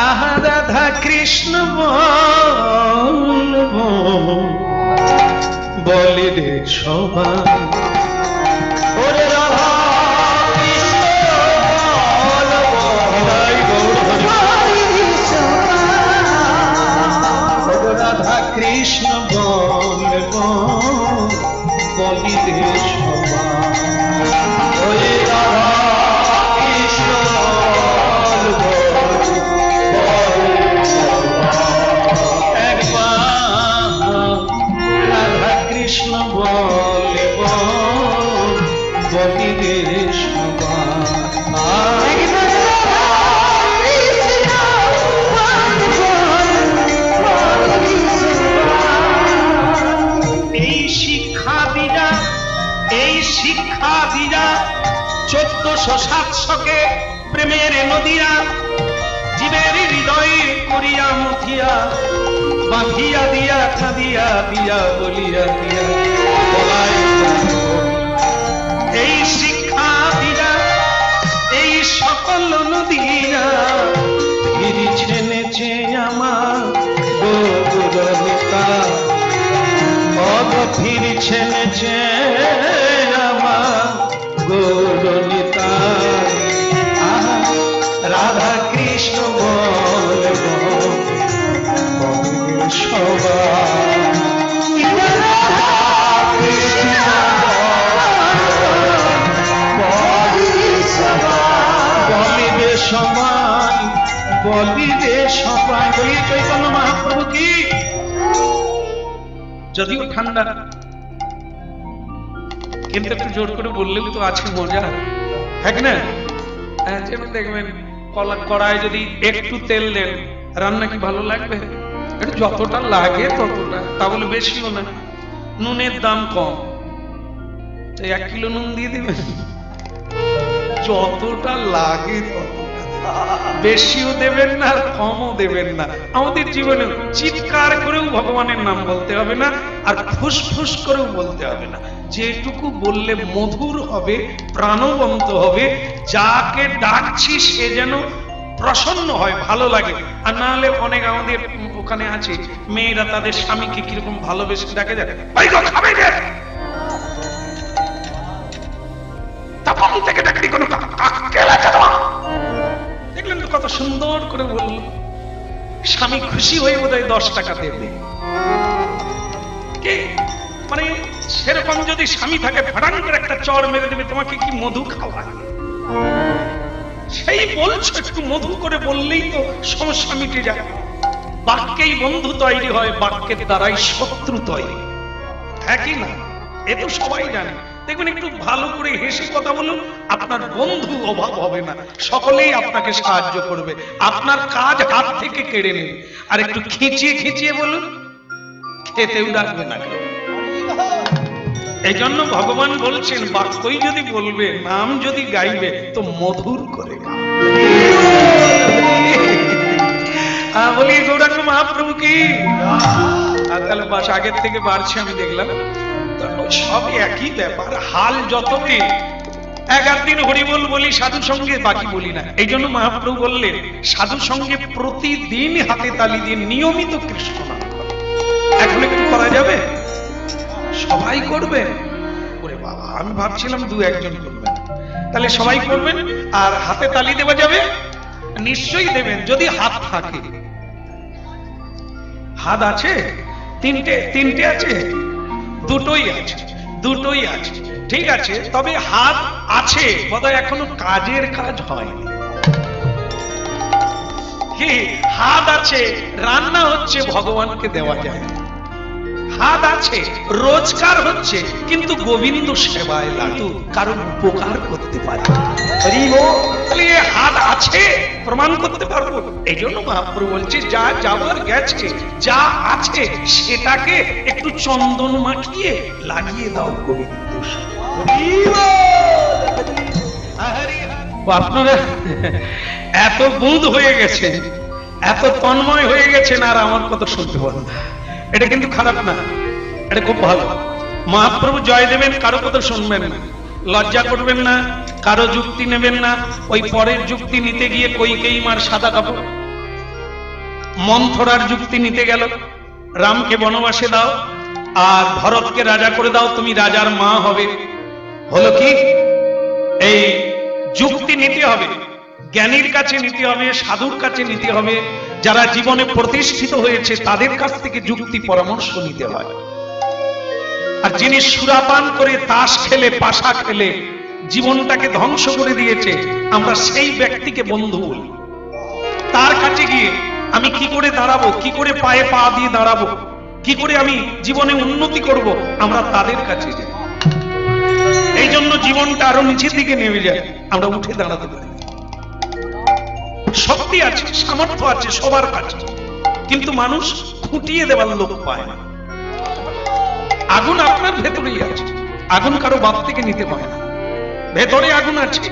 আহা রাধা কৃষ্ণ বলে রে সবাই, ওরে রাধা কৃষ্ণ বলব বলি রে সবাই, ওরে রাধা কৃষ্ণ বলব একবার, রাধা কৃষ্ণ বলব বলি রে সবাই। এই শিক্ষা দিয়া 1400-700 প্রেমের নদিয়া, জীবের হৃদয়ে করিয়া মুখিয়া, বাঁধিয়া দিয়া খাদিয়া দিয়া বলিয়া দিয়া বলাই। এই শিক্ষা দিয়া এই সকল নদিয়া ফিরিছে নেচে আমার গৌরবিতা, পদ ফিরিছে নেচে আমার গৌরনিতা। রাধা কৃষ্ণ বলব সবাই, বলিবে সবাই, বলিবে সবাই। বলি চৈতন্য মহাপ্রভু কি। যদিও ঠান্ডা, কিন্তু একটু জোর করে বললেও তো আছে মজা, ঠিক না? যেমন দেখবেন কড়ায় যদি একটু তেল দেন, রান্না কি ভালো লাগবে? একটু যতটা লাগে ততটা, তা বলে বেশিও না। নুনের দাম কম, 1 কিলো নুন দিয়ে দিবেন, যতটা লাগে ততটা, বেশিও দেবেন না আর কমও দেবেন না। আমাদের জীবনে চিৎকার করেও ভগবানের নাম বলতে হবে না, আর ফুসফুস করেও বলতে হবে না। যেটুকু বললে মধুর হবে, প্রাণবন্ত হবে, যাকে ডাকছি সে যেন প্রসন্ন হয়, ভালো লাগে। আর না হলে অনেক আমাদের ওখানে আছে মেয়েরা তাদের স্বামীকে কিরকম ভালোবেসে ডাকে, যায় খাবে রে, তখন থেকে ডাকি কোনো দেখলেন তো কত সুন্দর করে বলল। স্বামী খুশি হয়ে বোধহয় 10 টাকা দেবে। মানে সেরকম যদি স্বামী থাকে, ফাটান করে একটা চড় মেরে দেবে, তোমাকে কি মধু খাওয়া? সেই বলছো, একটু মধু করে বললেই তো সমস্যা মিটে যায়। বাক্যেই বন্ধু তৈরি হয়, বাক্যের দ্বারাই শত্রু তৈরি, হ্যাঁ কি না? এ তো সবাই জানে। দেখবেন একটু ভালো করে হেসে কথা বলুন, আপনার বন্ধু অভাব হবে না, সকলেই আপনাকে সাহায্য করবে, আপনার কাজ হাত থেকে কেড়ে নেবে। আর একটু খিচিয়ে খিচিয়ে বলুন, খেতেও ডাকবে না। এই জন্য ভগবান বলছেন, বাক্যই যদি বলবে, নাম যদি গাইবে, তো মধুর করে বলি গৌরাঙ্গ মহাপ্রভু কি। আর তাহলে বাস আগের থেকে বাড়ছে, আমি দেখলাম। সব একই ব্যাপার, হাল যতই 11 দিন হরিবোল বলি, সাধু সঙ্গে বাকি বলি না। এই জন্য মহাপ্রভু বললেন সাধু সঙ্গে প্রতিদিন হাতে তালি দিয়ে নিয়মিত কৃষ্ণ নাম করো। এখন একটু করা যাবে? সবাই করবে? ওরে বাবা, আমি ভাবছিলাম 2-1 জন করবেন। তাহলে সবাই করবেন। আর হাতে তালি দেওয়া যাবে? নিশ্চয়ই দেবেন, যদি হাত থাকে। হাত আছে? তিনটে আছে? দুটোই আছে, দুটোই আছে। ঠিক আছে, তবে হাত আছে, বোধহয় এখনো কাজের কাজ হয়নি। কি হাত আছে, রান্না হচ্ছে, ভগবানকে দেওয়া যায়। হাত আছে, রোজগার হচ্ছে, কিন্তু গোবিন্দ সেবায় লাগু, কারণ উপকার করতে পারে। হাত আছে, প্রমাণ করতে পারবো। এই জন্য মহাপ্রভু বলছে যা যাবার গেছে, যা আছে সেটাকে একটু চন্দন মাখিয়ে লাগিয়ে দাও গোবিন্দ। আপনারা এত বুধ হয়ে গেছে, এত তন্ময় হয়ে গেছেন, আর আমার কথা শুনতে পারেন না। এটা কিন্তু খারাপ না, এটা খুব ভালো। মহাপ্রভু জয় দেবেন, কারো কথা শুনবেন না, লজ্জা করবেন না, কারো যুক্তি নেবেন না। ওই পরের যুক্তি নিতে গিয়ে কইকেয়ী মার সাদা কাপড়, মন্থরার যুক্তি নিতে গেল, রামকে বনবাসে দাও আর ভরতকে রাজা করে দাও, তুমি রাজার মা হবে। হলো কি? এই যুক্তি নিতে হবে, জ্ঞানীর কাছে নিতে হবে, সাধুর কাছে নিতে হবে, যারা জীবনে প্রতিষ্ঠিত হয়েছে তাদের কাছ থেকে যুক্তি পরামর্শ নিতে হয়। আর যিনি সুরাপান করে, তাস খেলে, পাশা খেলে জীবনটাকে ধ্বংস করে দিয়েছে, আমরা সেই ব্যক্তিকে বন্ধু বলি। তার কাছে গিয়ে আমি কি করে দাঁড়াবো, কি করে পায়ে পা দিয়ে দাঁড়াবো, কি করে আমি জীবনে উন্নতি করব, আমরা তাদের কাছে যাই। এই জন্য জীবনটা আরো নিচের দিকে নেমে যায়, আমরা উঠে দাঁড়াতে পারি। শক্তি আছে, সামর্থ্য আছে সবার কাছে, কিন্তু মানুষ ফুটিয়ে দেওয়ার লোক পায় না। আগুন আপনার ভেতরেই আছে, আগুন কারো বাপ থেকে নিতে পারে না। ভেতরে আগুন আছে,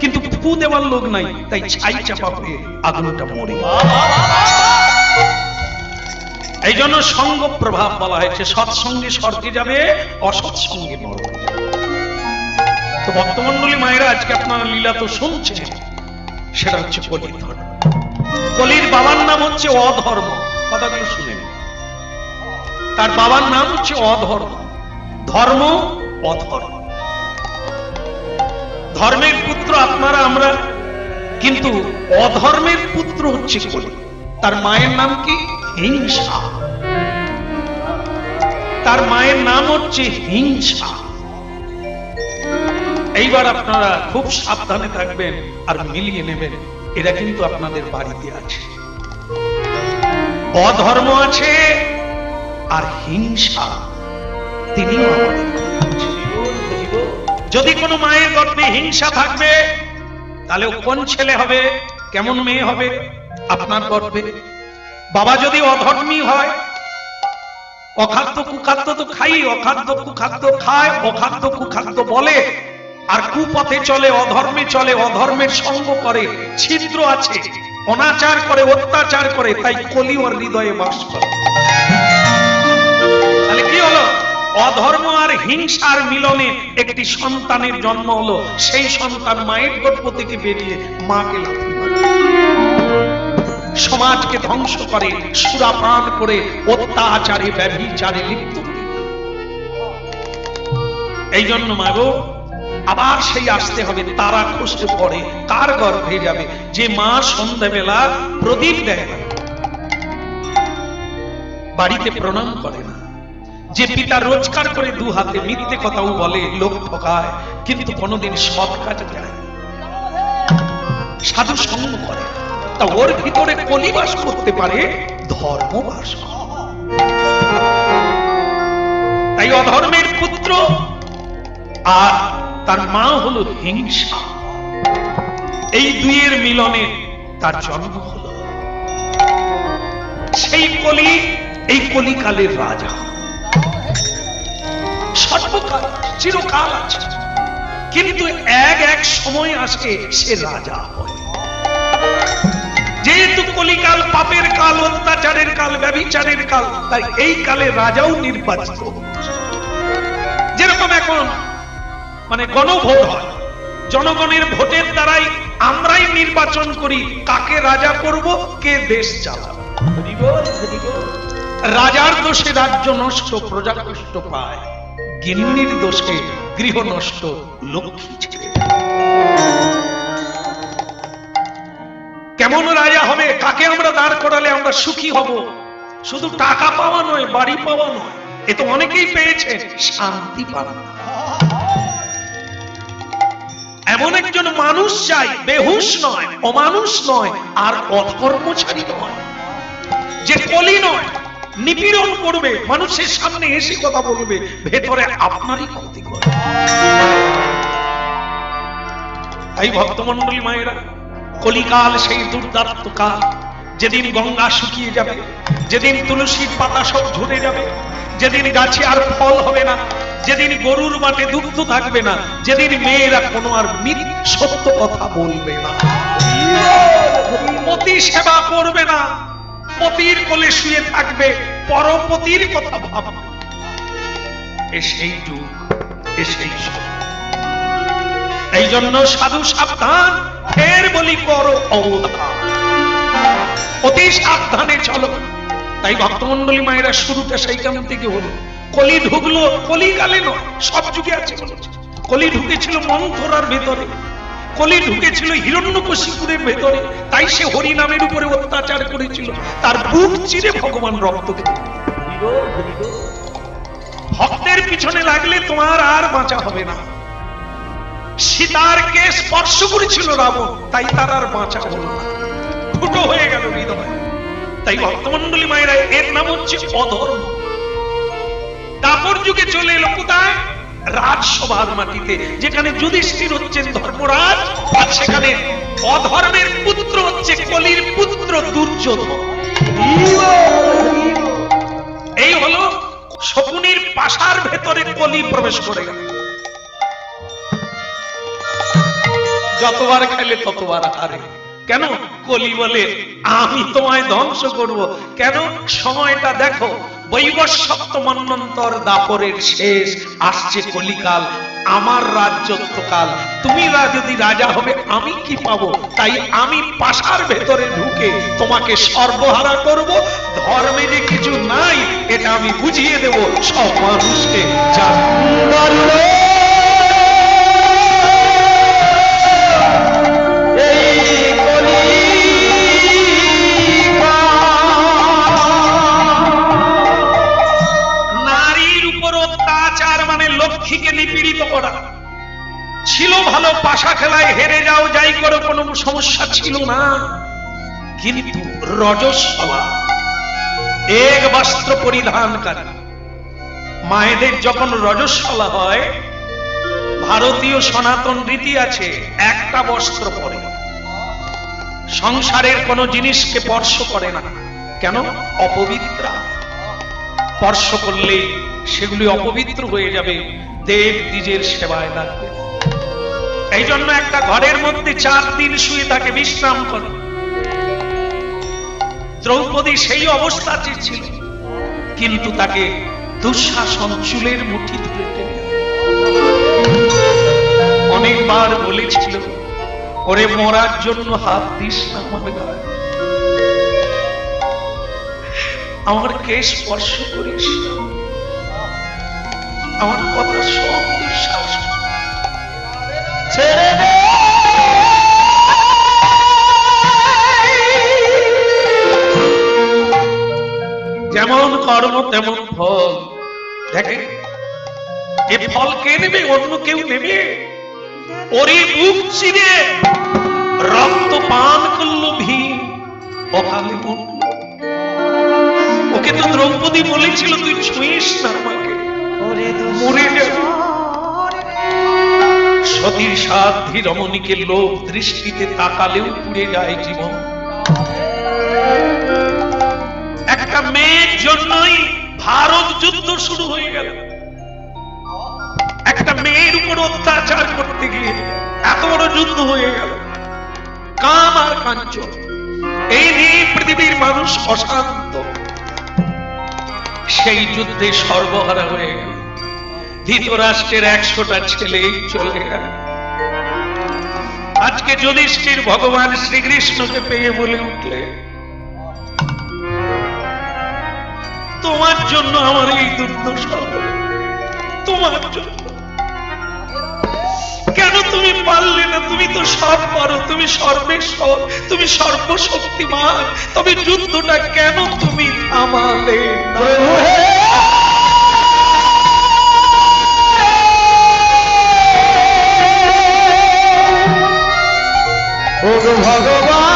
কিন্তু ফু দেওয়ার লোক নাই, তাই ছাই চাপা হয়ে আগুনটা মরে। এই জন্য সঙ্গ প্রভাব বলা হয়েছে, সৎসঙ্গে স্বর্গে যাবে, অসৎসঙ্গে নরকে যাবে। তো ভক্তমন্ডলী মায়েরা, আজকে আপনারা লীলা তো শুনছেন, সেটা হচ্ছে কলির ধর্ম। কলির বাবার নাম হচ্ছে অধর্ম, কথাগুলো শুনেন। তার বাবার নাম হচ্ছে অধর্ম, ধর্ম অধর্ম। ধর্মের পুত্র আপনারা, আমরা, কিন্তু অধর্মের পুত্র হচ্ছে কলি। তার মায়ের নাম কি? হিংসা। তার মায়ের নাম হচ্ছে হিংসা। এইবার আপনারা খুব সাবধানে থাকবেন আর মিলিয়ে নেবেন, এরা কিন্তু আপনাদের বাড়িতে আছে। অধর্ম আছে আর হিংসা, তিনিও আমাদের। যদি কোনো মায়ের গর্ভে হিংসা থাকবে, তাহলে কোন ছেলে হবে, কেমন মেয়ে হবে আপনার গর্ভে? বাবা যদি অধর্মী হয়, অখাদ্য কুখাদ্য তো খাই, অখাদ্য কুখাদ্য খায়, অখাদ্য কুখাদ্য বলে, আর কুপথে চলে, অধর্মে চলে, অধর্মের সঙ্গ করে, ছিদ্র আছে, অনাচার করে, অত্যাচার করে, তাই কলি ওর হৃদয়ে বাস করে। তাহলে কি হলো? অধর্ম আর হিংসার মিলনে একটি সন্তানের জন্ম হলো। সেই সন্তান মায়ের গর্ভ থেকে বেরিয়ে মাকে লাথি মারে, সমাজকে ধ্বংস করে, সুরাপান করে, অত্যাচারে, ব্যভিচারে লিপ্ত। এই জন্য মাগো, আবার সেই আসতে হবে, তারা খসে পড়ে কার গর্ভে যাবে? যে মা সন্ধ্যাবেলা প্রদীপ দেয় না, বাড়িতে প্রণাম করে না, যে পিতা রোজগার করে দু হাতে, মিথ্যে কথাও বলে, লোক ঠকায়, কিন্তু কোনোদিন সৎ কাজে যায়, সাধু সঙ্গ করে, তা ওর ভিতরে কলি বাস করতে পারে, ধর্ম বাস করে। তাই অধর্মের পুত্র আর তার মা হলো হিংসা, এই দুইয়ের মিলনে তার জন্ম হলো। সেই কলি, এই কলিকালের রাজা, সর্বকাল, চিরকাল আছে, কিন্তু এক সময় আসে সে রাজা হয়। যেহেতু কলিকাল পাপের কাল, অত্যাচারের কাল, ব্যভিচারের কাল, তাই এই কালে রাজাও নির্বাচিত। যেরকম এখন মানে গণভোট হয়, জনগণের ভোটের দ্বারাই আমরাই নির্বাচন করি কাকে রাজা করব, কে দেশ চালাবে। রাজার দোষে রাজ্য নষ্ট, প্রজা কষ্ট পায়, গিন্নির দোষে গৃহ নষ্ট, লক্ষ্মী ছেড়ে। কেমন রাজা হবে, কাকে আমরা দাঁড় করালে আমরা সুখী হব? শুধু টাকা পাওয়া নয়, বাড়ি পাওয়া নয়, এ তো অনেকেই পেয়েছে, শান্তি পাওয়া না। এমন একজন মানুষ চাই, বেহুশ নয়, অমানুষ নয়, আর অকর্মচারী নয়, যে কলি নয়, নিপীড়ন করবে, মানুষের সামনে এসে কথা বলবে, ভেতরে আপনারই ক্ষতি করবে। তাই ভক্তমন্ডলী মায়েরা, কলিকাল সেই দুর্দান্ত কাল, যেদিন গঙ্গা শুকিয়ে যাবে, যেদিন তুলসীর পাতা সব ঝরে যাবে, যেদিন গাছে আর ফল হবে না, যেদিন গরুর মাঠে দুগ্ধ থাকবে না, যেদিন মেয়েরা কোনো আর সত্য কথা বলবে না, পতি সেবা করবে না, পতির কোলে শুয়ে থাকবে, পরপতির কথা ভাববে, এ সেই যুগ, এ সেই সময়। এই জন্য সাধু সাবধান, ফের বলি করো অবধান, অতি সাবধানে চলো। তাই ভক্তমন্ডলী মায়েরা শুরুটা সেইখান থেকে হলো। কলি ঢুকলো, কলিকালে নয়, সব যুগে আছে। কলি ঢুকেছিল মন্থরার ভেতরে, কলি ঢুকেছিল হিরণ্যকশিপুরের ভেতরে, তাই সে হরি নামের উপরে অত্যাচার করেছিল, তার বুক চিরে ভগবান রক্ত দিল। ভক্তের পিছনে লাগলে তোমার আর বাঁচা হবে না। সীতারকে স্পর্শ করেছিল রাবণ, তাই তার আর বাঁচা হলো না, ফুটো হয়ে গেল হৃদয়। তাই ভক্তমন্ডলী মায়েরা, এর নাম হচ্ছে অধর্ম। তারপর যুগে চলে এলো কোথায়? রাজসভার মাটিতে, যেখানে যুধিষ্ঠির হচ্ছেন ধর্মরাজ, আর সেখানে অধর্মের পুত্র হচ্ছে কলির পুত্র দুর্যোধন। এই হলো শকুনির পাশার ভেতরে কলি প্রবেশ করে গেল। যতবার খেলে ততবার হারে। কেন? কলি বলে আমি তোমায় ধ্বংস করব। কেন? সময়টা দেখো, বৈবস্বত মন্বন্তর দাপরের শেষ, আসছে কলিকাল, আমার রাজ্যত্বকাল, তুমি যদি রাজা হবে আমি কি পাবো? তাই আমি পাশার ভেতরে ঢুকে তোমাকে সর্বহারা করব। ধর্মে যে কিছু নাই এটা আমি বুঝিয়ে দেব সব মানুষকে। লক্ষ্মীকে নিপীড়িত করা ছিল ভালো, পাশা খেলায় হেরে যাও যাই করো কোনো সমস্যা ছিল না। কিন্তু রজস্বলা, এক বস্ত্র পরিধানকারী মায়েদের যখন রজস্বলা হয়, ভারতীয় সনাতন রীতি আছে, একটা বস্ত্র পরে, সংসারের কোন জিনিসকে স্পর্শ করে না। কেন? অপবিত্রা, স্পর্শ করলে সেগুলি অপবিত্র হয়ে যাবে, দেব দ্বিজের সেবায় লাগবে। এই জন্য একটা ঘরের মধ্যে 4 দিন শুয়ে তাকে বিশ্রাম করে। দ্রৌপদী সেই অবস্থাতে ছিল, কিন্তু তাকে দুঃশাসন চুলের মুঠি ধরে টেনে অনেকবার বলেছিল, ওরে মরার জন্য হাত দিস না আমার গায়ে, আমার কেশ স্পর্শ করিস, আমার কথা সব দুঃশ্বাস ছেড়ে দে। যেমন কর্ম তেমন ফল। দেখে এ ফল কে নেবে? অন্য কেউ নেবে? ওরে বুক চিরে রক্ত পান করলো ভীম, অকালে মরল। ওকে তো দ্রৌপদী বলেছিল তুই ছুঁইস না আমাকে, মরে যাবে। সতীর সাধ্যী রমণীকে লোভ দৃষ্টিতে তাকালেও পুড়ে যায় জীবন। একটা মেয়ের জন্যই ভারত যুদ্ধ শুরু হয়ে গেল। একটা মেয়ের উপর অত্যাচার করতে গিয়ে এত বড় যুদ্ধ হয়ে গেল। কাম আর কাঞ্চন, এই নিয়ে পৃথিবীর মানুষ অশান্ত। সেই যুদ্ধে সর্বহারা হয়ে গেল। ধৃতরাষ্ট্রের 100টা ছেলেই চলে গেল। আজকে যুধিষ্ঠির ভগবান শ্রীকৃষ্ণকে পেয়ে বলে উঠলে, তোমার জন্য আমার এই দুর্দশা হলো, তোমার জন্য। কেন তুমি পারলে না? তুমি তো সব পারো, তুমি সর্বেশ্বর, তুমি সর্বশক্তিমান, তবে যুদ্ধটা কেন তুমি থামালে না? ও ভগবান,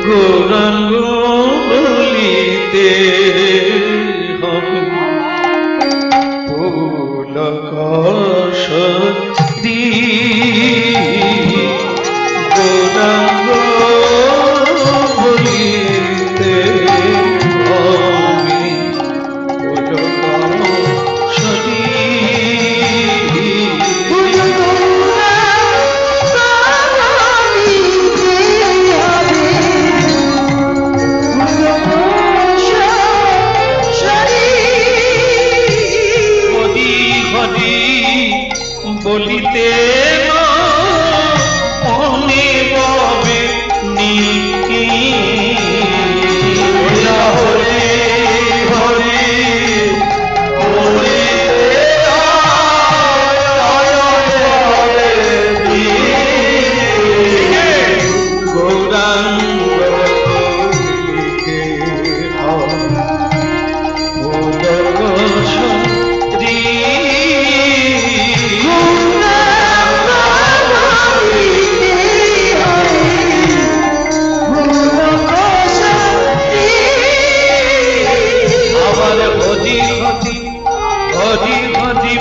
গৌরাঙ্গ বলিতে হবে পুলক সতী, গৌরাঙ্গ বলিতে হবে পুলক সতী। বলিতে মনে ববে নিকি, হরে হরে গৌরাঙ্গ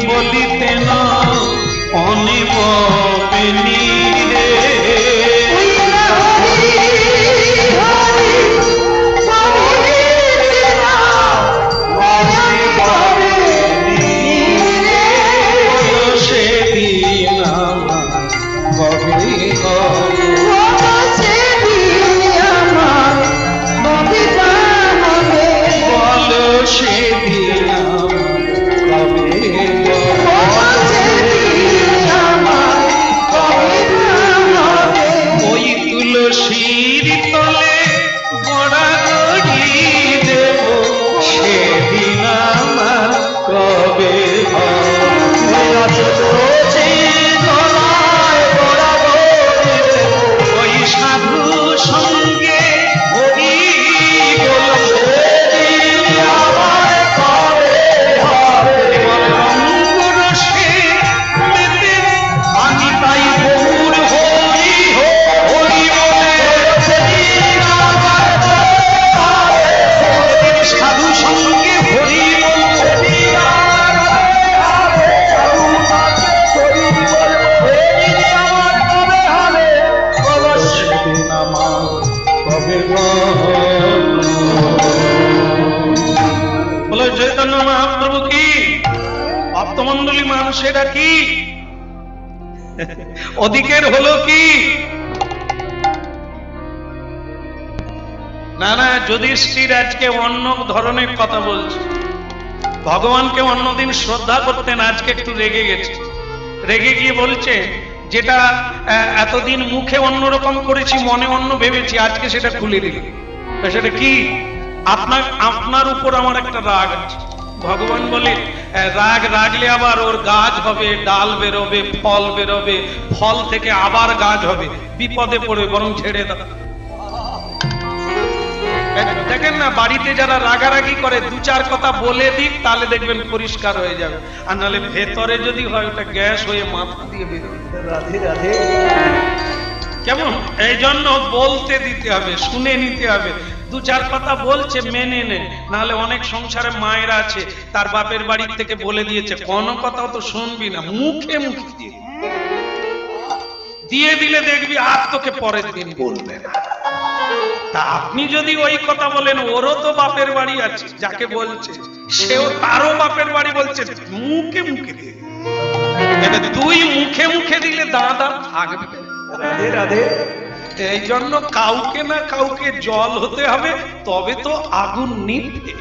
বলিতে না অনিব রে, সেদিন ওই তুলসীর তলে গড়াগড়ি দেব, সেদিন আমার কবে ওই সাধু সঙ্গে হরি বলো চৈতন্য মহাপ্রভু কি, ভক্তমন্ডলী মানুষেরা কি, অধিকের হলো কি না? না, যুধিষ্ঠির আজকে অন্য ধরনের কথা বলছে। ভগবানকে অন্যদিন শ্রদ্ধা করতেন, আজকে একটু রেগে গেছে। রেগে গিয়ে বলছে, যেটা এতদিন মুখে অন্যরকম করেছি, মনে অন্য ভেবেছি, আজকে সেটা খুলে দিল। সেটা কি? আপনার উপর আমার একটা রাগ আছে। ভগবান বলে, রাগ রাগলে আবার ওর গাছ হবে, ডাল বেরোবে, ফল বেরোবে, ফল থেকে আবার গাছ হবে, বিপদে পড়বে, বরং ছেড়ে দাও। দেখেন না, বাড়িতে যারা রাগারাগি করে, দু চার কথা বলে দিক, তাহলে দেখবেন পরিষ্কার হয়ে যাবে। আর নাহলে ভেতরে যদি হয়, ওটা গ্যাস হয়ে মাথা দিয়ে বেরোবে। রাধে রাধে। কেমন? এই জন্য বলতে দিতে হবে, শুনে নিতে হবে। দু চার কথা বলছে, মেনে নে, নাহলে অনেক সংসারে মায়েরা আছে, তার বাপের বাড়ি থেকে বলে দিয়েছে, কোনো কথাও তো শুনবি না, মুখে মুখে দিয়ে দিলে দেখবি আর তোকে পরের দিন বলবে না। তা আপনি যদি ওই কথা বলেন, ওরও তো বাপের বাড়ি আছে, যাকে বলছে সেও তারও বাপের বাড়ি বলছে, মুখে মুখে দিয়ে। এবার তুই মুখে মুখে দিলে দাঁড়া থাকবে। রাধে রাধে। এই জন্য কাউকে না কাউকে জল হতে হবে, তবে তো আগুন নিভবে।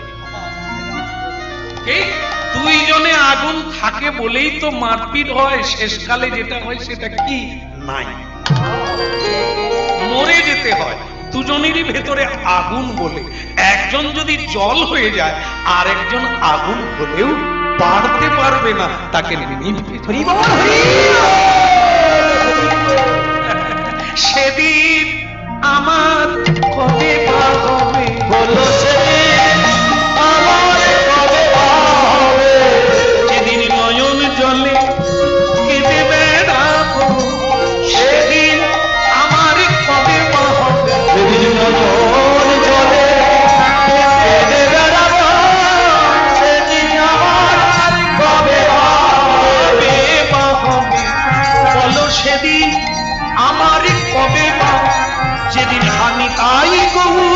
দুইজনে আগুন থাকে বলেই তো মারপিট হয়, শেষকালে যেটা হয় সেটা কি নাই, মরে যেতে হয়। দুজনেরই ভেতরে আগুন বলে, একজন যদি জল হয়ে যায় আর একজন আগুন হলেও পারতে পারবে না, তাকে নিভবে। সেদিন আমার কবে পা হবে, বলো সেদিন আমার কবে হবে, যেদিন নয়ন জলে কেঁদে বেড়াবো, সেদিন আমার কবে পা হবে, সেদিন নয়ন জলে কেঁদে বেড়াবো, সেদিন আমার কবে হবে, পা হবে। বলো সেদিন আমার কবে পা, যেদিন আমি তাই কবু